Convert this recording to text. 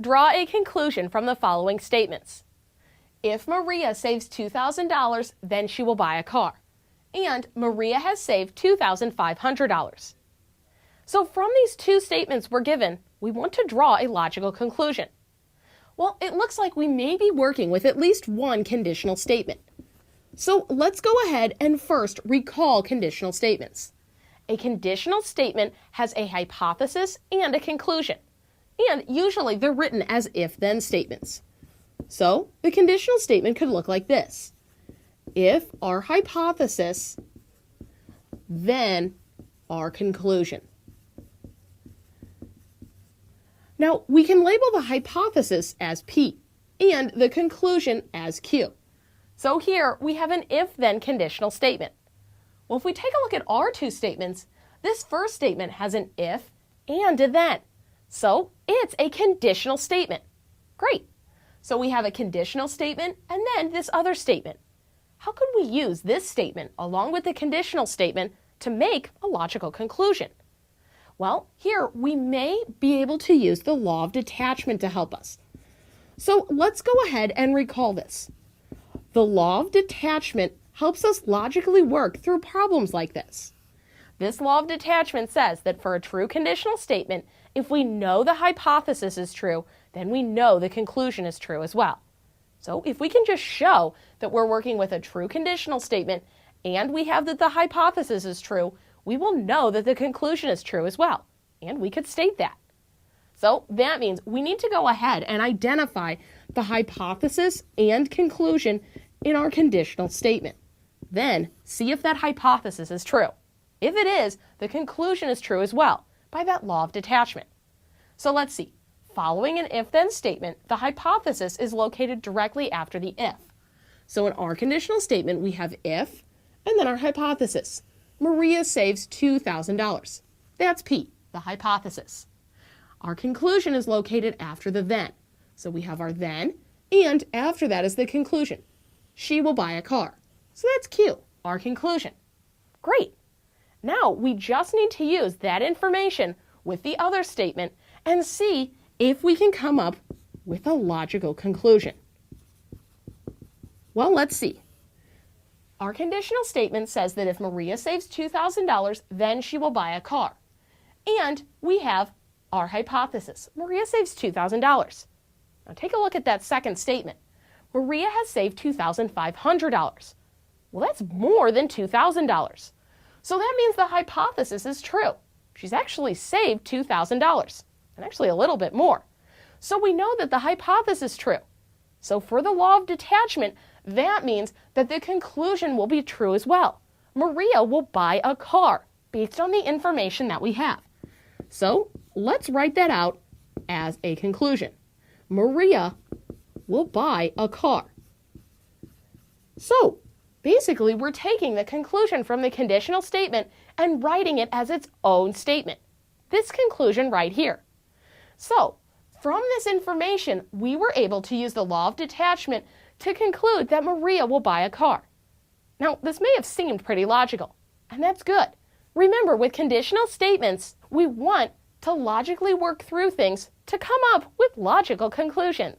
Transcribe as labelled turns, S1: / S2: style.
S1: Draw a conclusion from the following statements. If Maria saves $2,000, then she will buy a car. And Maria has saved $2,500. So from these two statements we're given, we want to draw a logical conclusion. Well, it looks like we may be working with at least one conditional statement. So let's go ahead and first recall conditional statements. A conditional statement has a hypothesis and a conclusion. And usually they're written as if-then statements. So the conditional statement could look like this. If our hypothesis, then our conclusion. Now, we can label the hypothesis as P and the conclusion as Q. So here we have an if-then conditional statement. Well, if we take a look at our two statements, this first statement has an if and a then. So it's a conditional statement. Great. So we have a conditional statement and then this other statement. How could we use this statement along with the conditional statement to make a logical conclusion? Well, here we may be able to use the law of detachment to help us. So let's go ahead and recall this. The law of detachment helps us logically work through problems like this. This law of detachment says that for a true conditional statement, if we know the hypothesis is true, then we know the conclusion is true as well. So if we can just show that we're working with a true conditional statement and we have that the hypothesis is true, we will know that the conclusion is true as well. And we could state that. So that means we need to go ahead and identify the hypothesis and conclusion in our conditional statement. Then see if that hypothesis is true. If it is, the conclusion is true as well by that law of detachment. So let's see. Following an if-then statement, the hypothesis is located directly after the if. So in our conditional statement, we have if and then our hypothesis. Maria saves $2,000. That's P, the hypothesis. Our conclusion is located after the then. So we have our then, and after that is the conclusion. She will buy a car. So that's Q, our conclusion. Great. Now we just need to use that information with the other statement and see if we can come up with a logical conclusion. Well, let's see. Our conditional statement says that if Maria saves $2,000, then she will buy a car. And we have our hypothesis. Maria saves $2,000. Now take a look at that second statement. Maria has saved $2,500. Well, that's more than $2,000. So that means the hypothesis is true. She's actually saved $2,000, and actually a little bit more. So we know that the hypothesis is true. So for the law of detachment, that means that the conclusion will be true as well. Maria will buy a car based on the information that we have. So let's write that out as a conclusion. Maria will buy a car. So basically, we're taking the conclusion from the conditional statement and writing it as its own statement. This conclusion right here. So from this information, we were able to use the law of detachment to conclude that Maria will buy a car. Now, this may have seemed pretty logical, and that's good. Remember, with conditional statements, we want to logically work through things to come up with logical conclusions.